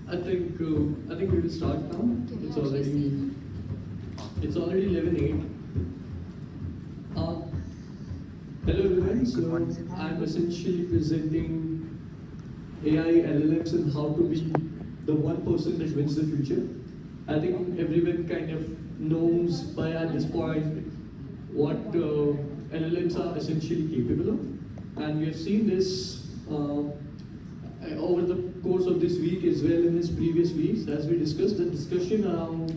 I think we will start now. It's already 11:08. Uh, Hello everyone. So I'm essentially presenting AI LLMs and how to be the one person that wins the future. I think everyone kind of knows by at this point what LLMs are essentially capable of, and we have seen this over the course of this week as well in its previous weeks. As we discussed, the discussion around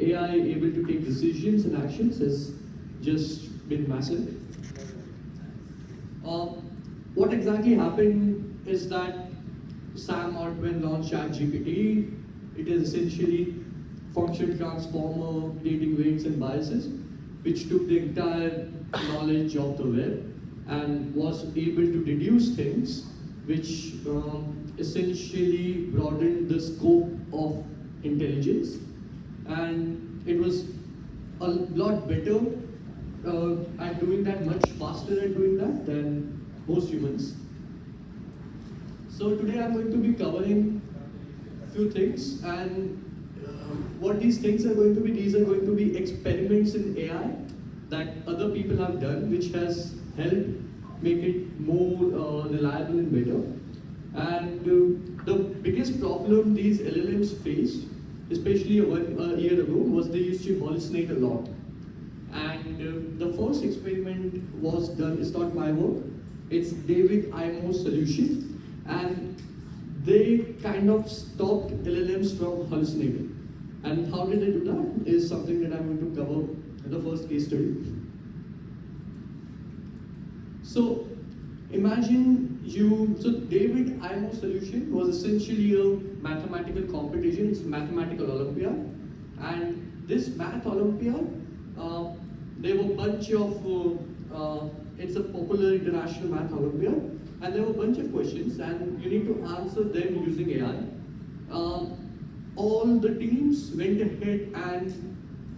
AI able to take decisions and actions has just been massive. What exactly happened is that Sam Altman launched ChatGPT. It is essentially function transformer, creating weights and biases, which took the entire knowledge of the web and was able to deduce things which essentially broadened the scope of intelligence. And it was a lot better at doing that, much faster at doing that than most humans. So today I'm going to be covering a few things, and what these things are going to be, these are going to be experiments in AI that other people have done, which has helped make it more reliable and better. And the biggest problem these LLMs faced, especially a year ago, was they used to hallucinate a lot. And the first experiment was done, it's not my work, it's David Imo's solution, and they kind of stopped LLMs from hallucinating. And how did they do that is something that I'm going to cover in the first case study. So imagine so David Imo's solution was essentially a mathematical competition, it's a mathematical Olympiad. And this math Olympiad, there were a bunch of, it's a popular international math Olympiad, and there were a bunch of questions, and you need to answer them using AI. All the teams went ahead and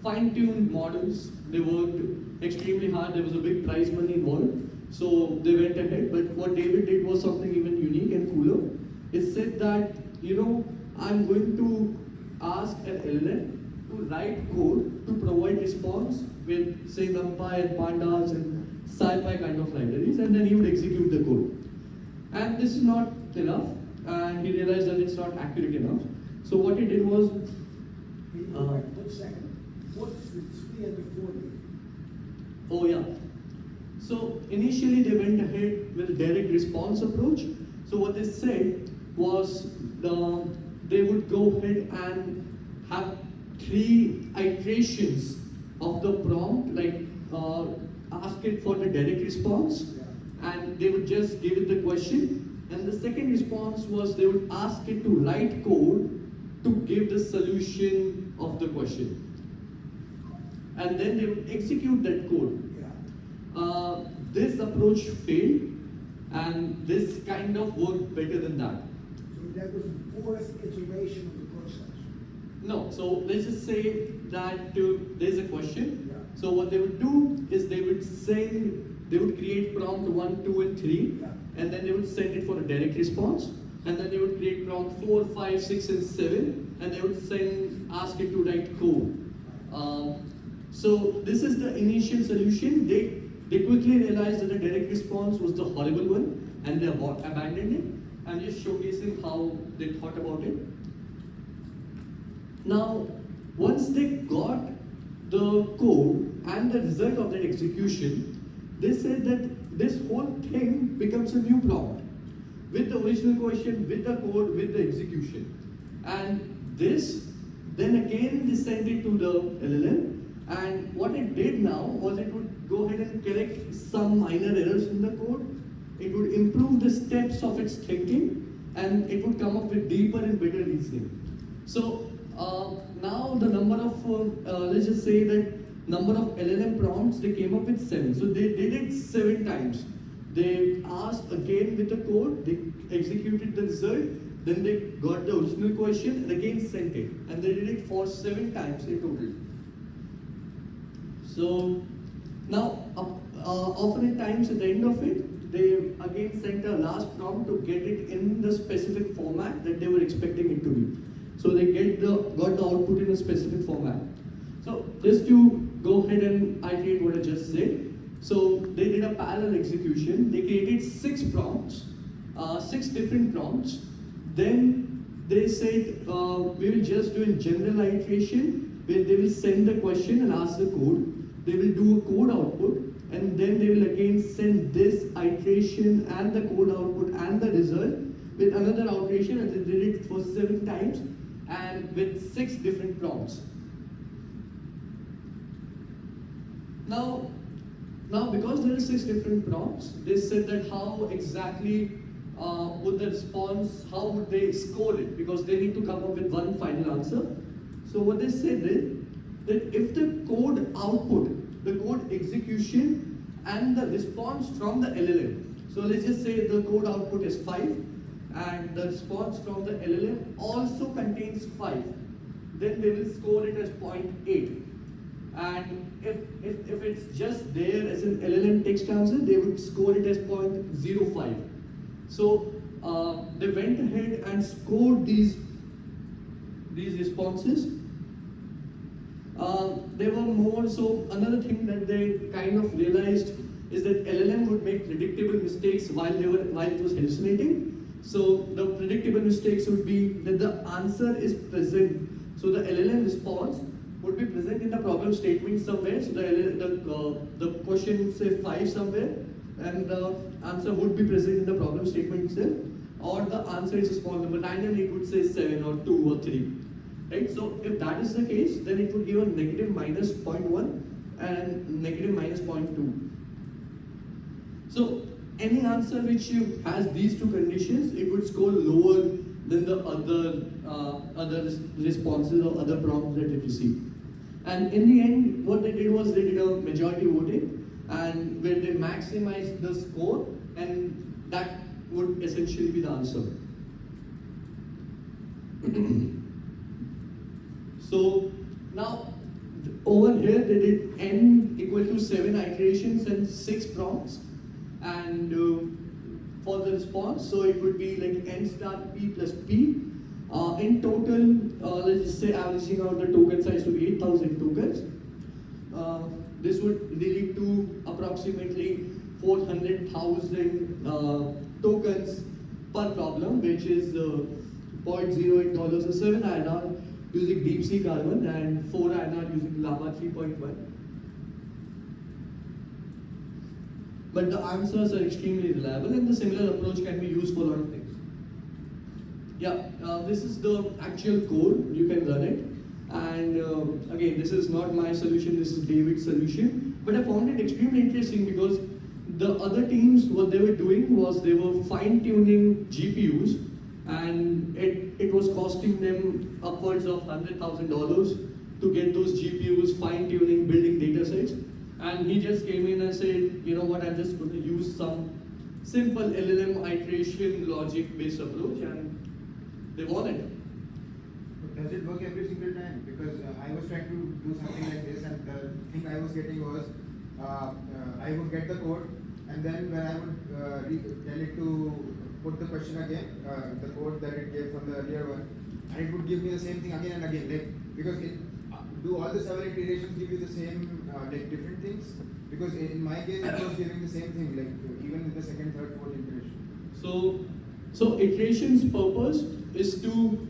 fine-tuned models. They worked extremely hard. There was a big prize money involved, so they went ahead. But what David did was something even unique and cooler. It said that, I'm going to ask an LLM to write code to provide response with, say, NumPy and Pandas and SciPy kind of libraries, and then he would execute the code. And this is not enough, and he realized that it's not accurate enough. So what he did was... 1 second. What's the 3 and the 4? Oh yeah. So initially they went ahead with a direct response approach. So what they said was they would go ahead and have 3 iterations of the prompt, like ask it for the direct response, and they would just give it the question. And the second response was they would ask it to write code to give the solution of the question. And then they would execute that code. This approach failed, and this kind of worked better than that. So that was the 4th iteration of the process? No, so let's just say that there's a question. So what they would do is they would create prompt 1, 2, and 3, and then they would send it for a direct response. And then they would create prompt 4, 5, 6, and 7, and they would ask it to write code. So this is the initial solution. They quickly realized that the direct response was the horrible one, and they abandoned it. I'm just showcasing how they thought about it. Now, once they got the code and the result of that execution, they said that this whole thing becomes a new prompt, with the original question, with the code, with the execution. And this, then again, they sent it to the LLM. And what it did now was it would go ahead and correct some minor errors in the code. It would improve the steps of its thinking, and it would come up with deeper and better reasoning. So now the number of, let's just say that number of LLM prompts, they came up with 7. So they did it 7 times. They asked again with the code, they executed the result, then they got the original question and again sent it. And they did it for 7 times in total. So now, often at times at the end of it, they again sent a last prompt to get it in the specific format that they were expecting it to be. So they got the output in a specific format. So just to go ahead and iterate what I just said. So they did a parallel execution. They created 6 prompts, 6 different prompts. Then they said, we will just do a general iteration where they will send the question and ask the code. They will do a code output, and then they will again send this iteration and the code output and the result with another iteration, and they did it for 7 times and with 6 different prompts. Now because there are 6 different prompts, they said that how exactly would the response, how would they score it? Because they need to come up with one final answer. So what they said is that if the code output, the code execution and the response from the LLM. So let's just say the code output is 5 and the response from the LLM also contains 5. Then they will score it as 0.8. And if it's just there as an LLM text answer, they would score it as 0.05. So they went ahead and scored these responses. There were more, so another thing that they kind of realized is that LLM would make predictable mistakes while it was hallucinating. So the predictable mistakes would be that the answer is present. So the LLM response would be present in the problem statement somewhere. So the question say 5 somewhere, and the answer would be present in the problem statement itself, or the answer is a small number. Randomly it would say 7 or 2 or 3. Right? So if that is the case, then it would give a negative minus 0.1 and negative minus 0.2. So any answer which has these 2 conditions, it would score lower than the other responses or other prompts that it received. And in the end, what they did was they did a majority voting, and where they maximized the score, and that would essentially be the answer. So now over here they did n equal to 7 iterations and 6 prompts, and for the response, so it would be like n star p plus p. In total, let's just say averaging out the token size to be 8,000 tokens. This would lead to approximately 400,000 tokens per problem, which is $0.08 or 7 INR using DeepSeek R1 and 4 INR using Llama 3.1. But the answers are extremely reliable, and the similar approach can be used for a lot of things. Yeah, this is the actual code. You can run it. And again, this is not my solution, this is David's solution. But I found it extremely interesting because the other teams, what they were doing was they were fine-tuning GPUs, and it was costing them upwards of $100,000 to get those GPUs fine-tuning, building data sets. And he just came in and said, you know what, I'm just going to use some simple LLM iteration logic-based approach, and they won it. But does it work every single time? Because I was trying to do something like this, and the thing I was getting was, I would get the code, and then when I would tell it to put the question again, the code that it gave from the earlier one, and it would give me the same thing again and again, like, because it do all the 7 iterations give you the same like different things? Because in my case it was giving the same thing, like even in the second, third, fourth iteration. So iteration's purpose is to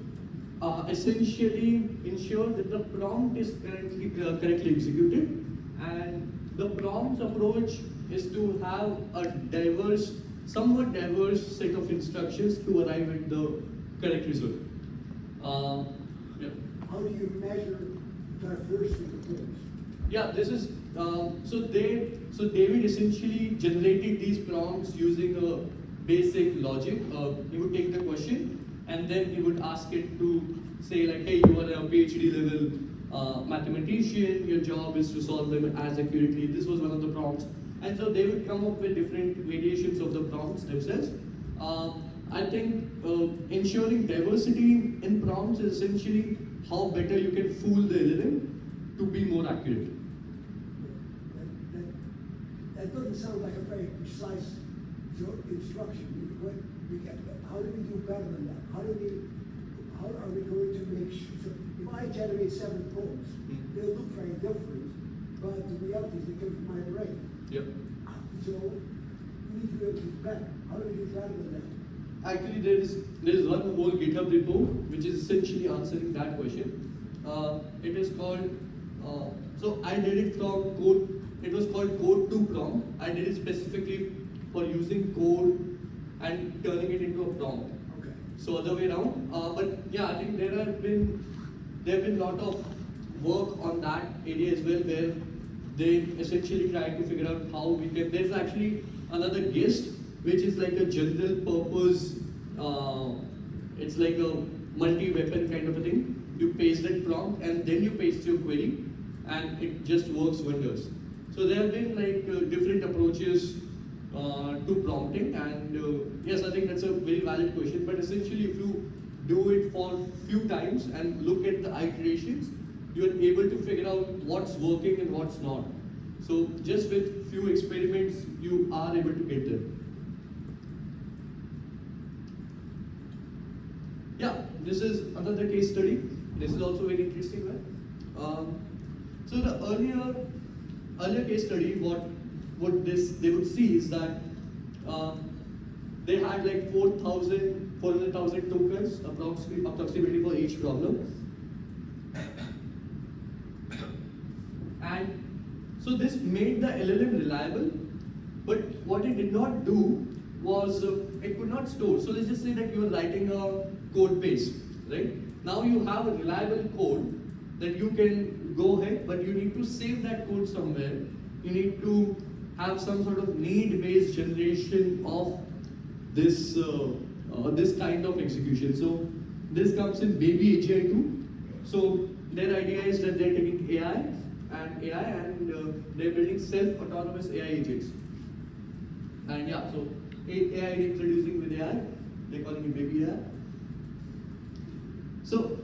essentially ensure that the prompt is correctly executed, and the prompt's approach is to have a somewhat diverse set of instructions to arrive at the correct result. Yeah. How do you measure diversity of things? Yeah, this is so David essentially generated these prompts using a basic logic. He would take the question and then he would ask it to say like, hey, you are a PhD level mathematician, your job is to solve them as accurately. This was one of the prompts. And so they would come up with different variations of the prompts themselves. I think ensuring diversity in prompts is essentially how better you can fool the LLM to be more accurate. That doesn't sound like a very precise So instruction, how do we do better than that? How are we going to make sure, so if I generate 7 poems, they'll look very different, but the reality is they come from my brain. Yep. So we need to be able to do better. How do we do better than that? Actually, there is one whole GitHub repo which is essentially answering that question. It is called. So I did it from code. It was called code to prompt. I did it specifically for using code and turning it into a prompt. Okay. So other way around. But yeah, I think there have been a lot of work on that area as well, where they essentially try to figure out how we can. There's actually another GIST, which is like a general purpose. It's like a multi-weapon kind of a thing. You paste that prompt and then you paste your query, and it just works wonders. So there have been like different approaches to prompting, and yes, I think that's a very valid question. But essentially, if you do it for few times and look at the iterations, you are able to figure out what's working and what's not. So just with few experiments, you are able to get there. Yeah, this is another case study. This is also very interesting one. So the earlier case study, what they would see is that they had like 400,000 tokens approximately for each problem. And so this made the LLM reliable, but what it did not do was it could not store. So let's just say that you are writing a code base, right? Now you have a reliable code that you can go ahead, but you need to save that code somewhere. You need to have some sort of need-based generation of this this kind of execution. So this comes in Baby AGI 2. So their idea is that they're taking AI and they're building self-autonomous AI agents. And yeah, so AI introducing with AI, they're calling it Baby AI. So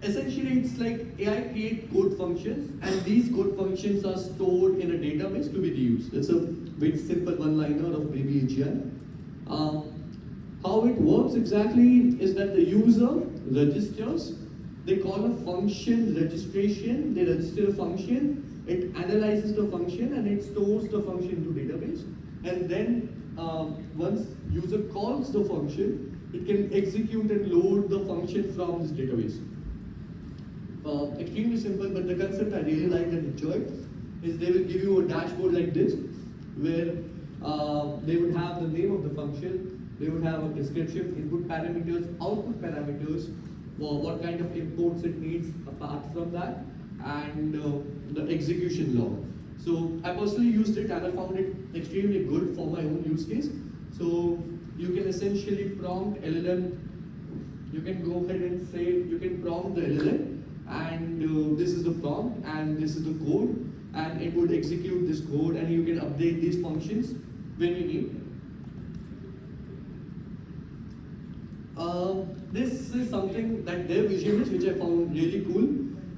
essentially, it's like AI create code functions, and these code functions are stored in a database to be reused. It's a very simple one-liner of Baby AGI. How it works exactly is that the user registers. They call a function registration. They register a function. It analyzes the function and it stores the function into database. And then once user calls the function, it can execute and load the function from this database. Extremely simple, but the concept I really like and enjoy is they will give you a dashboard like this, where they would have the name of the function, they would have a description, input parameters, output parameters, what kind of imports it needs apart from that, and the execution log. So I personally used it and I found it extremely good for my own use case. So you can essentially prompt LLM, you can go ahead and say, you can prompt the LLM, and this is the prompt and this is the code, and it would execute this code, and you can update these functions when you need. This is something that their vision is, which I found really cool,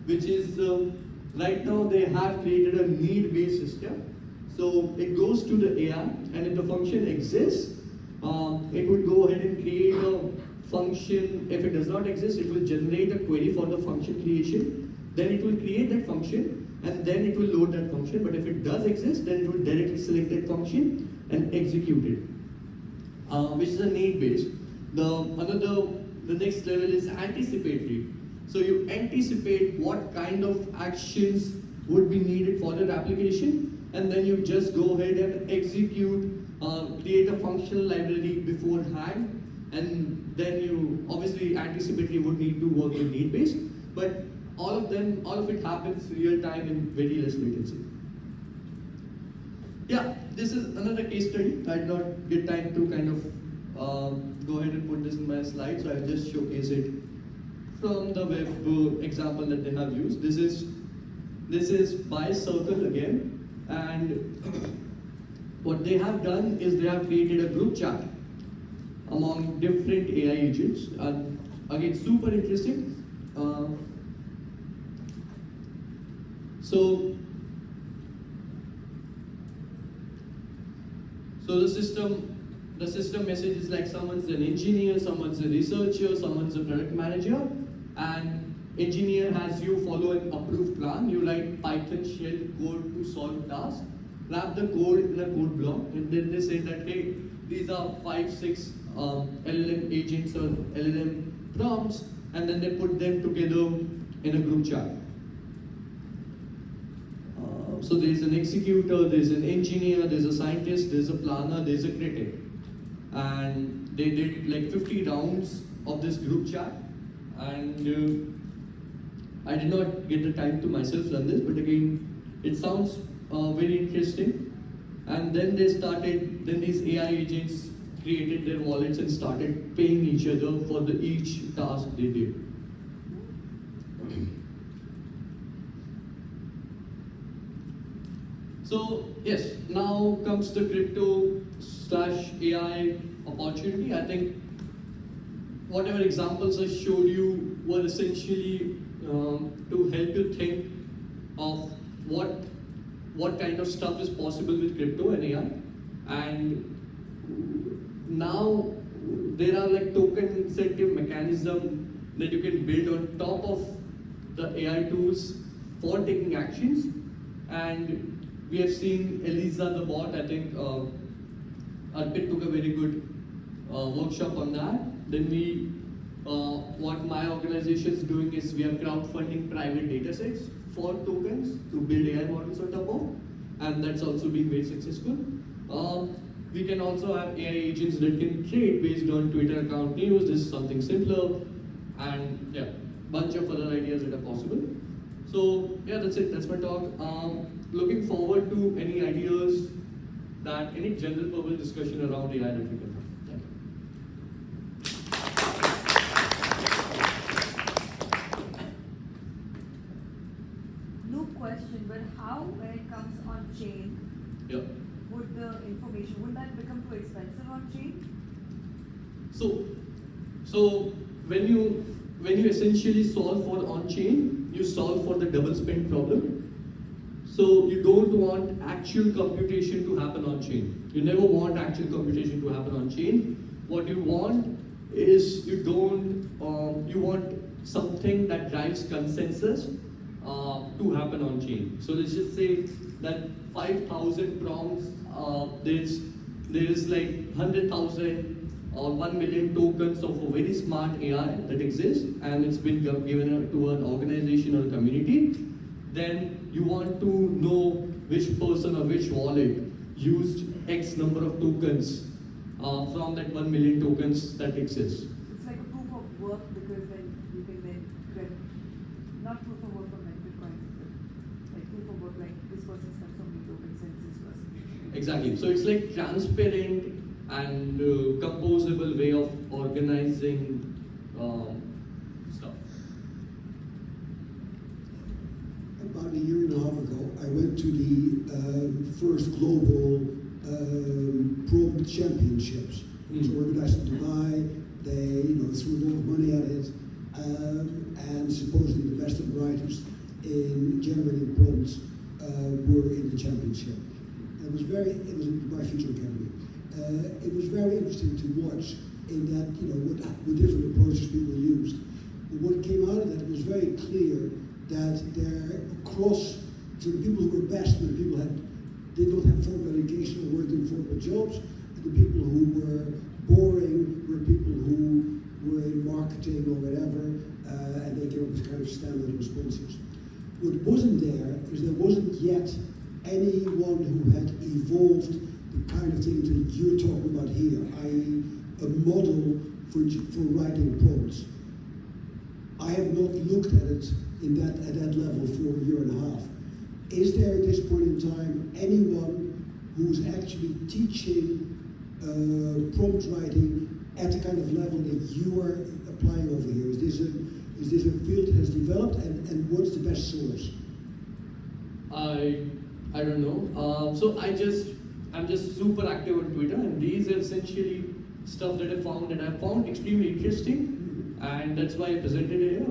which is right now they have created a need-based system. So it goes to the AI, and if the function exists, it would go ahead and create a function. If it does not exist, it will generate a query for the function creation. Then it will create that function, and then it will load that function. But if it does exist, then it will directly select that function and execute it, which is a need-based. The next level is anticipatory. So you anticipate what kind of actions would be needed for that application, and then you just go ahead and execute, create a functional library beforehand, and then you obviously anticipatory would need to work with need-based, but all of it happens real time in very less latency. Yeah, this is another case study. I did not get time to kind of go ahead and put this in my slide, so I'll just showcase it from the web example that they have used. This is by Circle again, and what they have done is they have created a group chat among different AI agents, and again super interesting. So So the system message is like someone's an engineer, someone's a researcher, someone's a product manager, and engineer has you follow an approved plan. You write Python shell code to solve tasks, wrap the code in a code block, and then they say that hey, these are 5-6 LLM agents or LLM prompts, and then they put them together in a group chat. So there's an executor, there's an engineer, there's a scientist, there's a planner, there's a critic. And they did like 50 rounds of this group chat. And I did not get the time to myself run this, but again, it sounds very interesting. And then then these AI agents created their wallets and started paying each other for each task they did. So yes, now comes the crypto/AI opportunity. I think whatever examples I showed you were essentially to help you think of what kind of stuff is possible with crypto and AI. And now there are like token incentive mechanism that you can build on top of the AI tools for taking actions. And we have seen Eliza the bot. I think Arpit took a very good workshop on that. Then what my organization is doing is we are crowdfunding private datasets for tokens to build AI models on top of, and that's also been very successful. We can also have AI agents that can trade based on Twitter account news. This is something simpler, and yeah, bunch of other ideas that are possible. So yeah, that's it. That's my talk. Looking forward to any ideas any general purpose discussion around AI that we can have. No question, but how, when it comes on chain, Yeah. would wouldn't that become too expensive on chain? So when you essentially solve for on-chain, you solve for the double spend problem. So you don't want actual computation to happen on-chain. You never want actual computation to happen on-chain. What you want is you want something that drives consensus to happen on-chain. So let's just say that 5,000 prompts, there is like 100,000 or 1 million tokens of a very smart AI that exists, and it's been given to an organization or a community. Then you want to know which person or which wallet used X number of tokens from that 1 million tokens that exists. It's like a proof of work, because then you can then credit, not proof of work from like Bitcoin, but like proof of work, like this person spent so many tokens since this person. Exactly. So it's like transparent and composable way of organizing stuff. About a year and a half ago, I went to the first global prompt championships. It was organized in Dubai. They, threw a lot of money at it, and supposedly the best of writers in generating prompts were in the championship. It was in Dubai Future Academy. It was very interesting to watch in that, what different approaches people used. But what came out of that, it was very clear that they're across to the people who were best, but the people did not have formal education or worked in formal jobs, and the people who were boring were people who were in marketing or whatever, and they gave us kind of standard responses. What wasn't there is there wasn't yet anyone who had evolved the kind of things that you're talking about here, i.e. a model for writing prompts. I have not looked at it at that level for a year and a half. Is there at this point in time anyone who's actually teaching prompt writing at the kind of level that you are applying over here? Is this a field that has developed, and what's the best source? I don't know. So I'm just super active on Twitter, and these are essentially stuff that I found extremely interesting, and that's why I presented it here.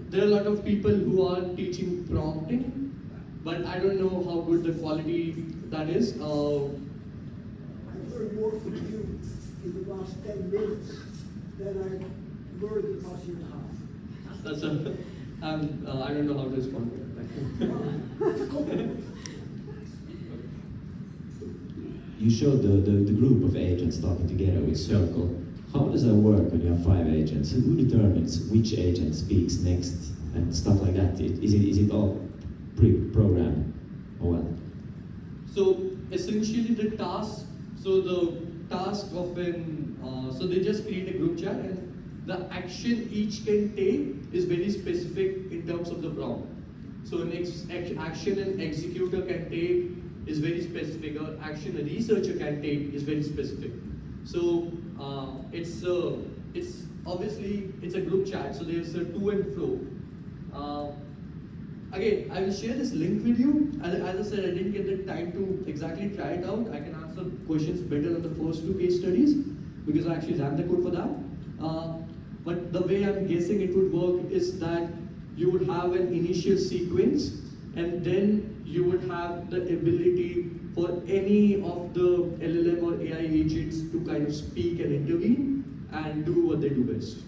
There are a lot of people who are teaching prompting, but I don't know how good the quality that is. learned more from you in the last 10 minutes than I've learned in the past year and a half. That's a, I don't know how to respond to that. Thank you. That's a compliment. You showed the group of agents talking together with Circle. How does that work when you have 5 agents? Who determines which agent speaks next and stuff like that? Is it all pre-programmed or what? So essentially the task of so they just create a group chat, and the action each can take is very specific in terms of the prompt. So an action an executor can take is very specific, or action a researcher can take is very specific. So it's obviously it's a group chat, so there's a to and fro. Again, I will share this link with you. As I said, I didn't get the time to exactly try it out. I can answer questions better than the first 2 case studies because I actually ran the code for that. But the way I'm guessing it would work is that you would have an initial sequence, and then you would have the ability for any of the LLM or AI agents to kind of speak and intervene and do what they do best.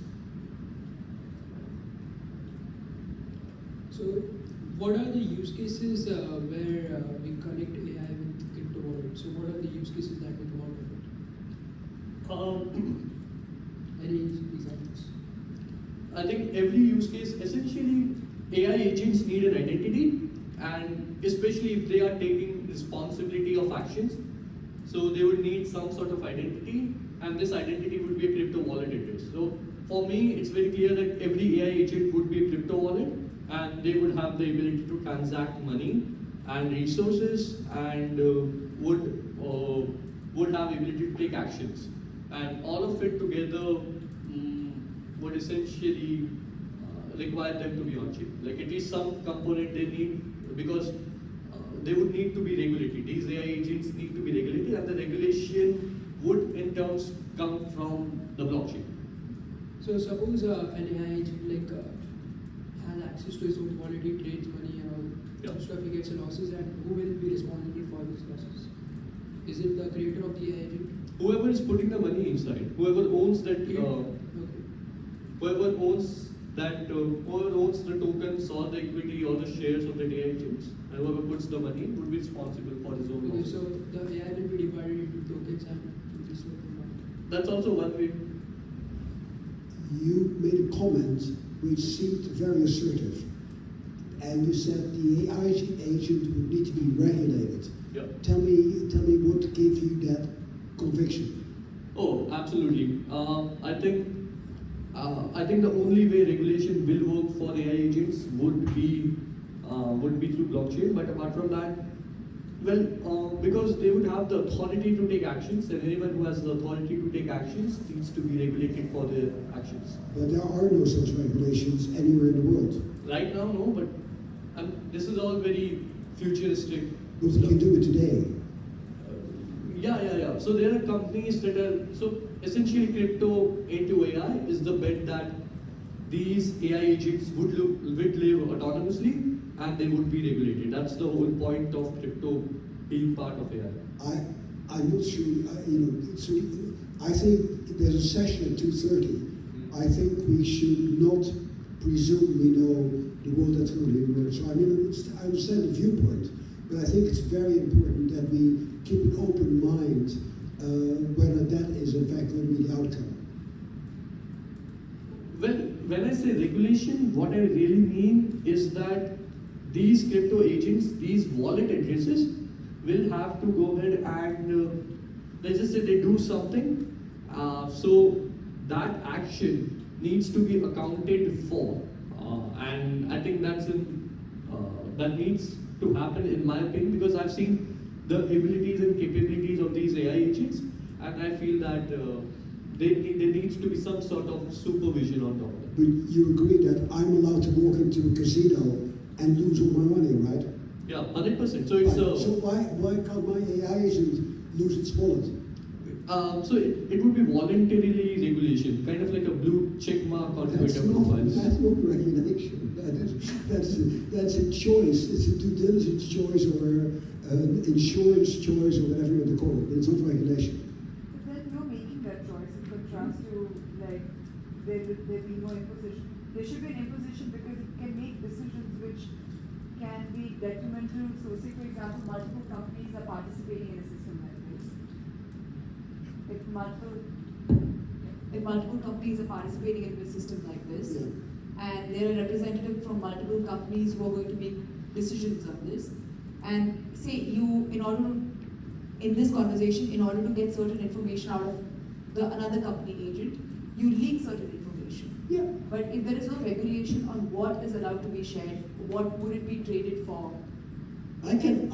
So, what are the use cases where we connect AI with crypto wallet? So, what are the use cases that will come out of it? Any examples? I think every use case, essentially, AI agents need an identity, and especially if they are taking responsibility of actions, so they would need some sort of identity, and this identity would be a crypto wallet address. So for me, it's very clear that every AI agent would be a crypto wallet, and they would have the ability to transact money and resources, and would have ability to take actions, and all of it together would essentially require them to be on chip. Like at least some component they need, because they would need to be regulated. These AI agents need to be regulated, and the regulation would in terms come from the blockchain. So, suppose an AI agent has access to his own wallet, he trades money and all Yeah. stuff, he gets losses, and who will be responsible for these losses? Is it the creator of the AI agent? Whoever is putting the money inside, whoever owns that, Okay. whoever owns the tokens or the equity or the shares of the AI agents, and whoever puts the money would be responsible for his own Okay, losses. so the AI will be divided into tokens and this will be one. That's also one way. You made a comment which seemed very assertive, and you said the AI agent would need to be regulated. Yeah. Tell me what gave you that conviction? Oh, absolutely. I think the only way regulation will work for AI agents would be through blockchain. But apart from that, well, because they would have the authority to take actions, and anyone who has the authority to take actions needs to be regulated for their actions. But there are no such regulations anywhere in the world. Right now, no, but this is all very futuristic. But we can do it today. Yeah. So there are companies that are, so essentially crypto into AI is the bet that these AI agents would live autonomously and they would be regulated. That's the whole point of crypto being part of AI. I'm not sure. So I think there's a session at 2:30. I think we should not presume we know the world that's going to emerge. So I understand the viewpoint, but I think it's very important that we keep an open mind whether that is in fact going to be the outcome. Well, when I say regulation, what I really mean is that these crypto agents, these wallet addresses, will have to go ahead and let's just say they do something. So that action needs to be accounted for, and I think that needs to happen in my opinion, because I've seen the abilities and capabilities of these AI agents, and I feel that there needs to be some sort of supervision on top of it. But you agree that I'm allowed to walk into a casino and lose all my money, right? Yeah, 100%. So it's Right. So why can't my AI agent lose its wallet? so it would be voluntarily regulation, kind of like a blue check mark on Twitter profiles. That's not regulation. That's a choice. It's a due diligence choice or an insurance choice or whatever you want to call it. But it's not regulation. then you're making that choice in contrast to like there be no imposition. There should be an imposition because it can make decisions which can be detrimental. So say for example, multiple companies are participating in a system like this. If multiple companies are participating in a system like this, and there are representatives from multiple companies who are going to make decisions on this, and say you, in this conversation, in order to get certain information out of another company agent, you leak certain information. Yeah. But if there is no regulation on what is allowed to be shared, what would it be traded for? I can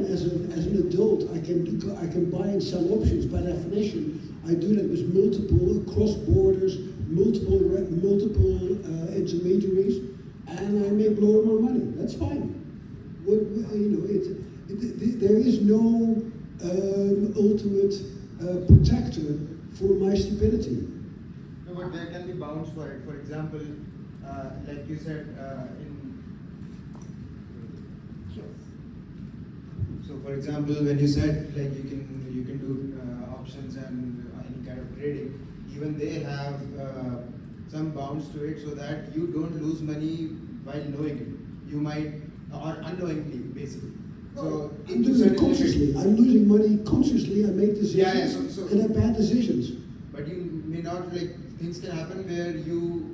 as an adult, I can buy and sell options by definition. I do that with multiple cross borders, multiple intermediaries, and I make more money. That's fine. There is no ultimate protector for my stupidity. No, but there can be bounds for it. For example, like you said, so for example, when you said like you can do options and any kind of trading, even they have some bounds to it, so that you don't lose money while knowing it. You might, or unknowingly, basically. So I'm doing it consciously. I'm losing money consciously. I make decisions and have bad decisions. But you may not, like, things can happen where you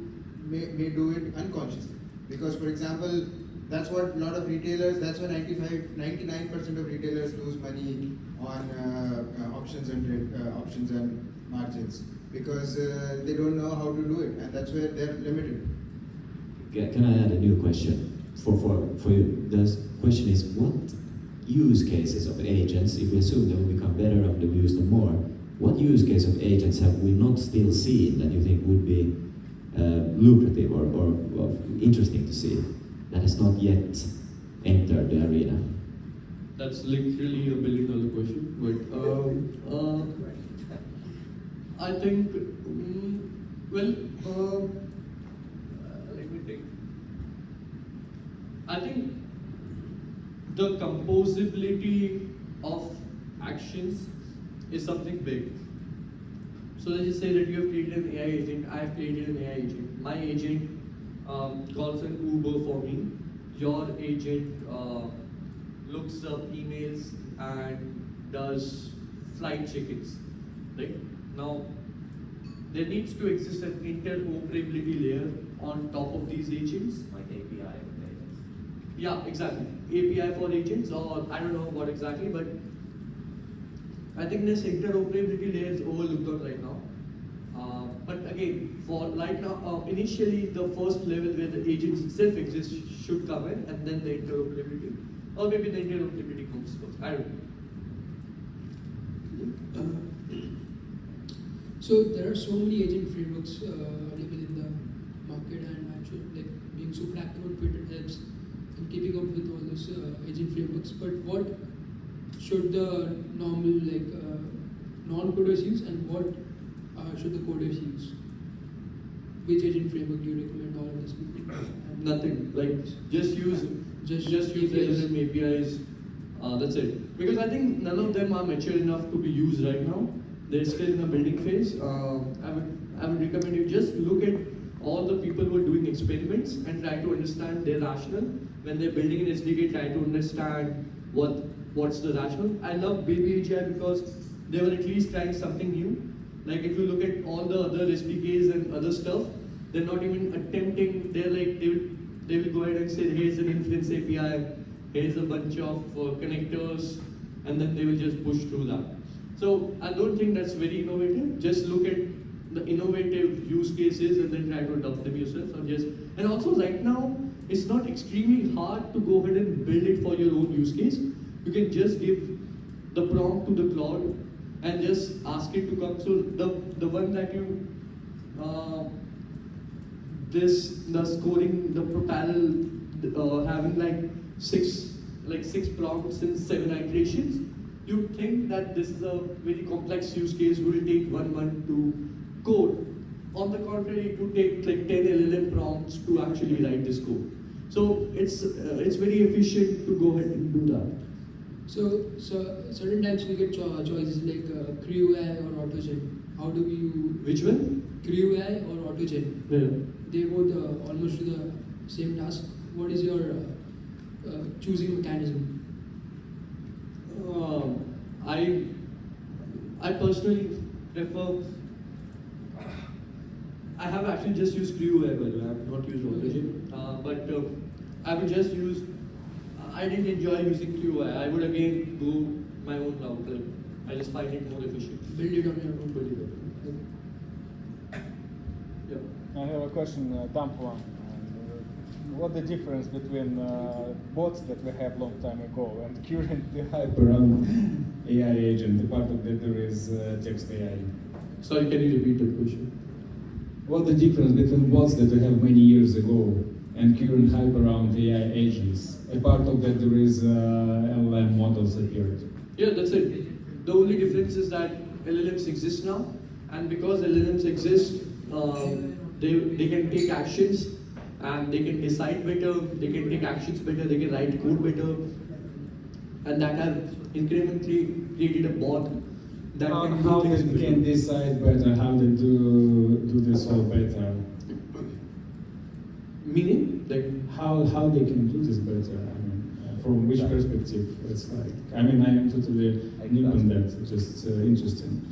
may do it unconsciously. Because, for example, that's what a lot of retailers, that's why 99% of retailers lose money on options and margins. Because they don't know how to do it, and that's where they're limited. Can I add a new question for you? The question is, what use cases of agents, if we assume they will become better and they will use them more, what use case of agents have we not still seen that you think would be lucrative or interesting to see, that has not yet entered the arena? That's literally $1 billion question, but I think, let me think. I think the composability of actions is something big. So let's just say that you have created an AI agent, I have created an AI agent. My agent calls an Uber for me. Your agent looks up emails and does flight check-ins, right? Now, there needs to exist an interoperability layer on top of these agents. Like API with agents. Yeah, exactly. API for agents, or I don't know what exactly, but I think this interoperability layer is overlooked on right now. But again, for right now, initially the first level where the agents itself exist should come in, and then the interoperability, or maybe the interoperability comes first. I don't know. So there are so many agent frameworks available in the market, and I'm sure like being super active on Twitter helps in keeping up with all those agent frameworks. But what should the normal non-coders use, and what should the coders use? Which agent framework do you recommend all of these people? Nothing. Like just use LLM APIs. That's it. Because I think none of them are mature enough to be used right now. They're still in the building phase. I would recommend you just look at all the people who are doing experiments and try to understand their rationale. When they're building an SDK, try to understand what's the rationale. I love Baby AGI because they were at least trying something new. Like if you look at all the other SDKs and other stuff, they're not even attempting. They're like they will go ahead and say, here's an inference API, here's a bunch of connectors, and then they will just push through that. So I don't think that's very innovative. Just look at the innovative use cases and then try to adopt them yourself. And also right now, it's not extremely hard to go ahead and build it for your own use case. You can just give the prompt to the cloud and just ask it to come. So the one that you the scoring, the Propel having like six prompts in 7 iterations. You think that this is a very complex use case, will take 1 month to code. On the contrary, it would take like 10 LLM prompts to actually write this code. So it's very efficient to go ahead and do that. So certain times we get choices like crew AI or autogen. How do you Which one? crew AI or autogen? Yeah. They both almost do the same task. What is your choosing mechanism? I personally prefer. I have actually just used Crew AI, by the way. I have not used Automation. But I would just use. I didn't enjoy using Crew AI. I would again do my own route. Like, I just find it more efficient. Build it on your own. Build it up. Yeah. I have a question, dumb one. What the difference between bots that we have long time ago and current hyper AI agent? The part of that there is text AI. Sorry, can you repeat that question? What the difference between bots that we have many years ago and current hyper-round AI agents? A part of that there is LLM models appeared. Yeah, that's it. The only difference is that LLMs exist now, and because LLMs exist, they can take actions, and they can decide better, they can take actions better, they can write code better, and that has incrementally created a bot that can do How things they better. can decide better, how they do this all better? Meaning, like, How they can do this better? I mean, from which perspective? It's like, I mean, I am totally new on that. Just interesting.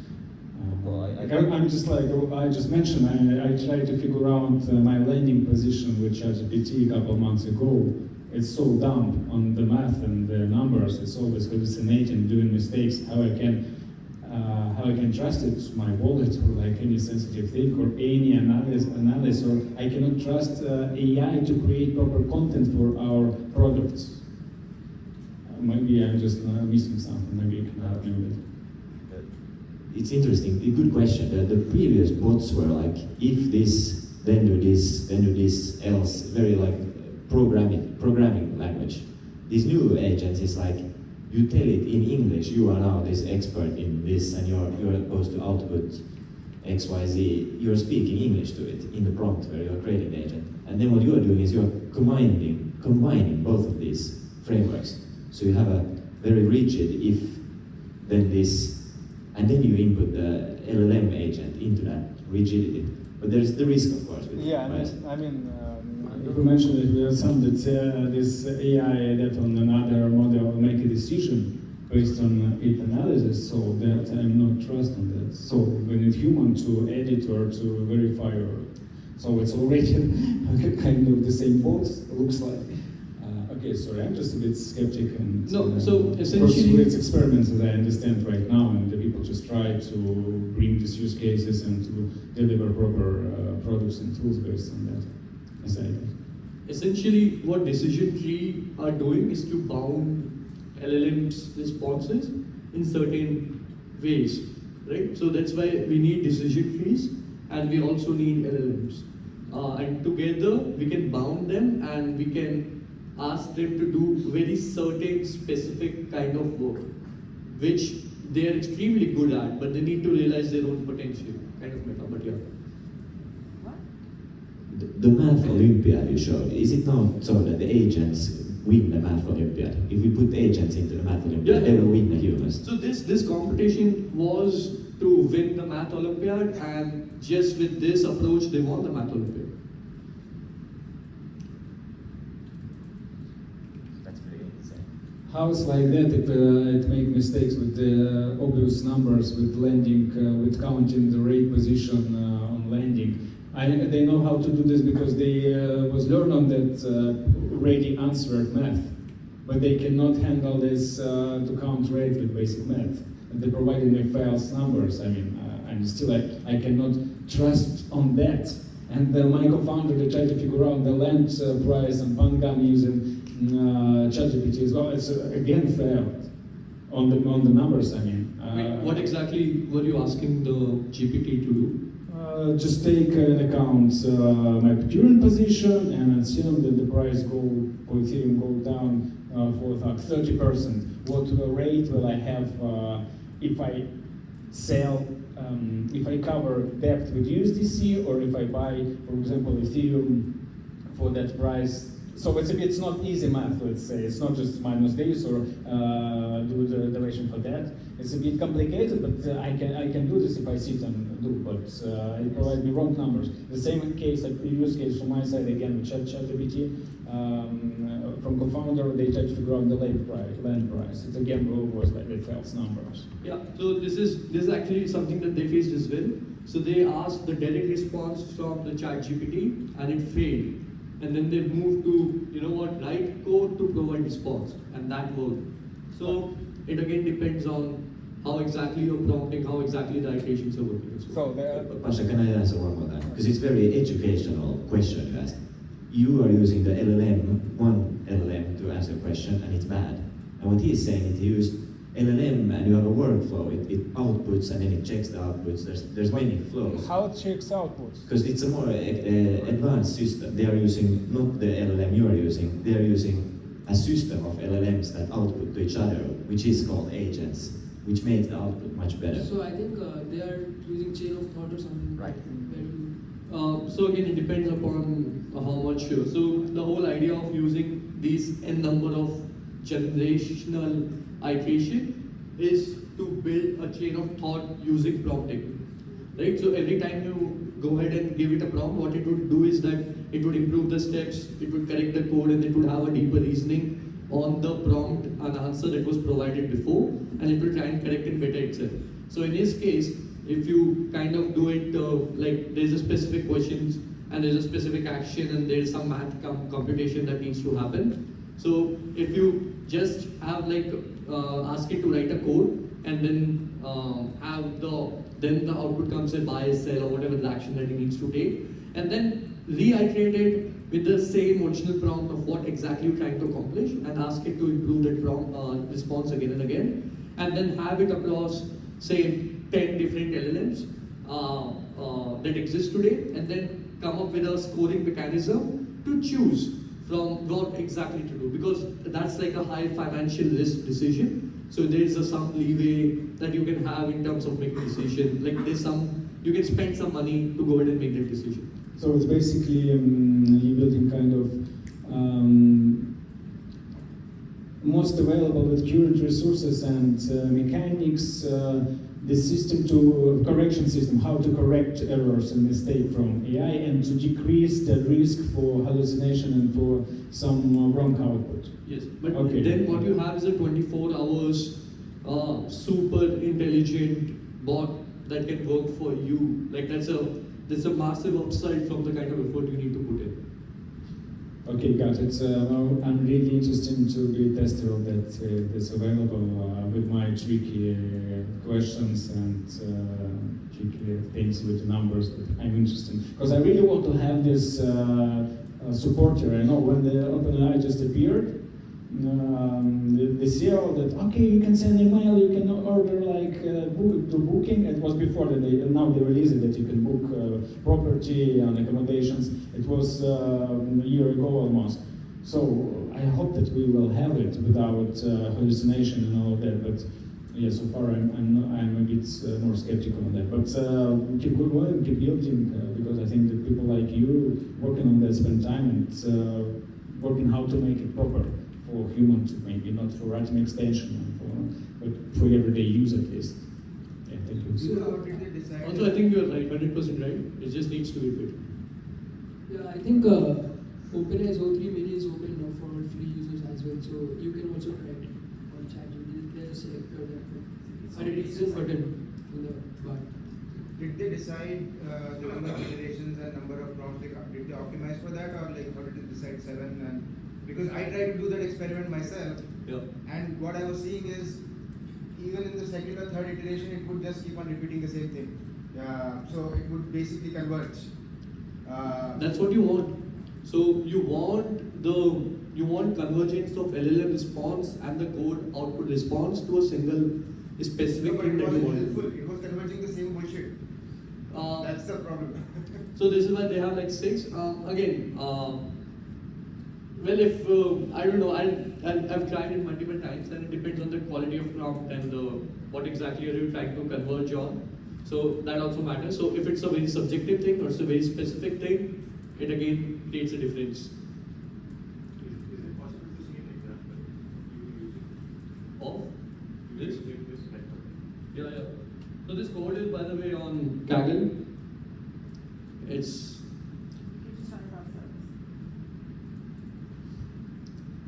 I'm just like I just mentioned. I tried to figure out my landing position with ChatGPT a couple of months ago. It's so dumb on the math and the numbers. It's always hallucinating, doing mistakes. How I can trust it, my wallet, or like any sensitive thing, or any analysis, or I cannot trust AI to create proper content for our products. Maybe I'm just missing something. Maybe you can help me with it. It's interesting, a good question. The previous bots were like, if this, then do this, then do this, else, very like programming language. These new agents is like, you tell it in English, you are now this expert in this, and you're supposed to output X, Y, Z. You're speaking English to it in the prompt where you're creating the agent. And then what you are doing is you're combining both of these frameworks. So you have a very rigid if, then this, and then you input the LLM agent into that rigidity. But there's the risk, of course. With bias. You mentioned that we have some that this AI that on another model will make a decision based on its analysis, so that I'm not trusting that. So when it's human to edit or to verify, or so it's already kind of the same bot, looks like. Okay, sorry, I'm just a bit skeptic and No, so essentially- it's experiments as I understand right now, and the people just try to bring these use cases and to deliver proper products and tools based on that. As I essentially, what decision tree are doing is to bound LLM's responses in certain ways, right? So that's why we need decision trees, and we also need LLMs. And together, we can bound them, and we can ask them to do very certain specific kind of work, which they are extremely good at, but they need to realize their own potential, kind of meta, but yeah. The math Olympiad you showed, is it not so that the agents win the math Olympiad? If we put agents into the math Olympiad, they will win the humans. So this competition was to win the math Olympiad, and just with this approach, they won the math Olympiad. That's pretty insane. How it's like that if it make mistakes with the obvious numbers, with landing, with counting the rate position on landing. They know how to do this because they was learned on that ready answer math, but they cannot handle this to count rate with basic math. And they provided me false numbers. I mean, and still I cannot trust on that. And my co-founder, they tried to figure out the land price and Pangam using ChatGPT as well. It's again failed on the numbers. I mean, Wait, what exactly were you asking the GPT to do? Just take into account my current position and assume that the price for Ethereum go down for like 30%. What rate will I have if I sell, if I cover debt with USDC, or if I buy, for example, Ethereum for that price So it's not easy math, let's say. It's not just minus this or do the derivation for that. It's a bit complicated, but I can do this if I sit and do. But it provides me wrong numbers. The same case, like previous case from my side again, with ChatGPT. From co-founder, they tried to figure out the land price. It again was like the false numbers. Yeah, so this is actually something that they faced as well. So they asked the direct response from the ChatGPT and it failed. And then they moved to, write code to provide response, and that worked. So it again depends on how exactly you're prompting, how exactly the iterations are working. So there. Pasha, can I answer one more time? Because it's very educational question you asked. You are using the one LLM to answer a question, and it's bad. And what he's saying is he used LLM, and you have a workflow. It outputs, and then it checks the outputs. There's many flows. How it checks outputs? Because it's a more advanced system. They are using not the LLM you are using. They are using a system of LLMs that output to each other, which is called agents, which makes the output much better. So I think they are using chain of thought or something. Right. So again, it depends upon how much you're. So the whole idea of using these n number of generational iteration is to build a chain of thought using prompting, right? So every time you go ahead and give it a prompt, what it would do is that it would improve the steps, it would correct the code, and it would have a deeper reasoning on the prompt and answer that was provided before, and it will try and correct it better itself. So in this case, if you kind of do it like there's a specific questions and there's a specific action and there's some math computation that needs to happen. So if you just have like ask it to write a code and then then the output comes in by a cell or whatever the action that it needs to take, and then reiterate it with the same original prompt of what exactly you're trying to accomplish and ask it to improve that prompt response again and again, and then have it across say 10 different LLMs that exist today, and then come up with a scoring mechanism to choose from what exactly to do, because that's like a high financial risk decision. So there is some leeway that you can have in terms of making decision. Like you can spend some money to go ahead and make that decision. So it's basically you building kind of most available with current resources and mechanics, the system to correction system, how to correct errors and mistake from AI and to decrease the risk for hallucination and for some wrong output. Yes, but Okay. then what you have is a 24 hours super intelligent bot that can work for you. Like that's a massive upside from the kind of effort you need to put in. Okay, got it. Well, I'm really interested to be a tester of that. That's available with my tricky questions and tricky things with the numbers that I'm interested in. Because I really want to have this supporter. I know when the OpenAI just appeared, the CEO that, okay, you can send email, you can order like do booking. It was before that now they released it that you can book property and accommodations. It was a year ago almost. So I hope that we will have it without hallucination and all of that. But yeah, so far I'm a bit more skeptical on that. But keep going, keep building, because I think that people like you working on that spend time and working how to make it proper for humans, maybe not for writing extension, but for everyday use at least. Yeah, thank you. So how did they decide? Also, I think you're right, 100% right. It just needs to be built. Yeah, I think OpenAI's O3 mini is open enough for free users as well, so you can also try it on ChatGPT. There's a selector that and it is a button on the bar. Did they decide the number of iterations and number of prompts? Did they optimize for that, or like how did they decide 7? And because I tried to do that experiment myself, Yeah. and what I was seeing is even in the second or third iteration, it would just keep on repeating the same thing. So it would basically converge. That's what you want. So you want convergence of LLM response and the code output response to a single specific No, but thing it that you wasn't want. helpful. It was converging the same bullshit. That's the problem. So this is why they have like 6. Well, if I don't know, I've tried it multiple times, and it depends on the quality of prompt and what exactly are you trying to converge on. So that also matters. So if it's a very subjective thing or it's a very specific thing, it again creates a difference. from Kaggle. It's You just run it ourselves.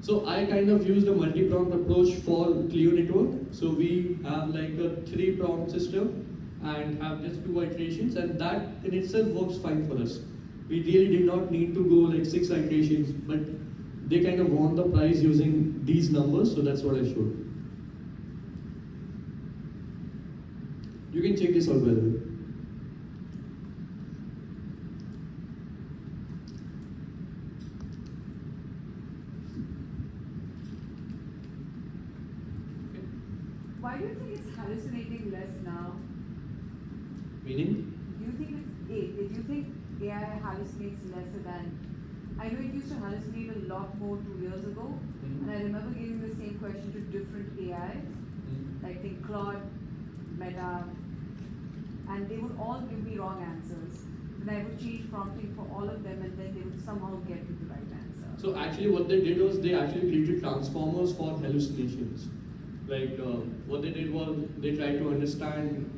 so I kind of used a multi-prompt approach for Clio network. So we have like a 3-prompt system and have just 2 iterations, and that in itself works fine for us. We really did not need to go like 6 iterations, but they kind of won the prize using these numbers, so that's what I showed. You can check this out by the way. Why do you think it's hallucinating less now? Meaning? Do you think do you think AI hallucinates lesser than? I know it used to hallucinate a lot more 2 years ago, and I remember giving the same question to different AIs, like think Claude, Meta, and they would all give me wrong answers. Then I would change prompting for all of them, and then they would somehow get to the right answer. So actually what they did was they actually created transformers for hallucinations. Like what they did was they tried to understand,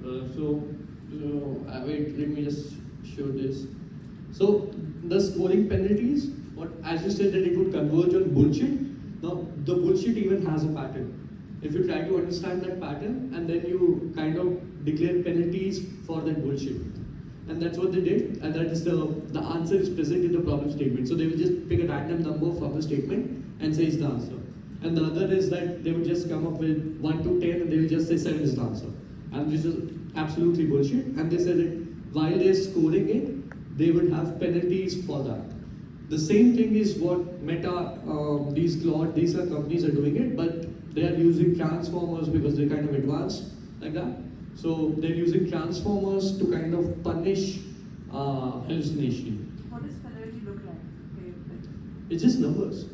wait, let me just show this. So the scoring penalties, as you said that it would converge on bullshit, now the bullshit even has a pattern. If you try to understand that pattern and then you kind of declare penalties for that bullshit. And that's what they did, and that is the answer is present in the problem statement. So they will just pick a random number from the statement and say it's the answer. And the other is that they would just come up with 1 to 10 and they will just say 7 is the answer. And this is absolutely bullshit. And they said that while they're scoring it, they would have penalties for that. The same thing is what Meta, these are companies are doing it, but they are using transformers because they're kind of advanced like that. So they're using transformers to kind of punish hallucination. What does penalty look like? It's just numbers.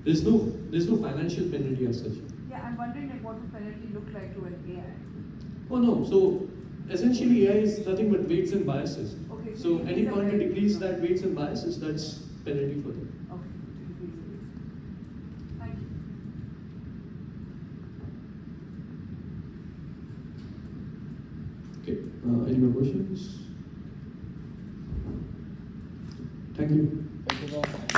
There's no financial penalty as such. Yeah, I'm wondering like what would penalty look like to an AI? Oh no, so essentially AI is nothing but weights and biases. Okay, so So it any is a point to very- decrease that weights and biases, that's penalty for them. Okay, to increase the weight. Thank you. Okay, any more questions? Thank you. Thank you, boss.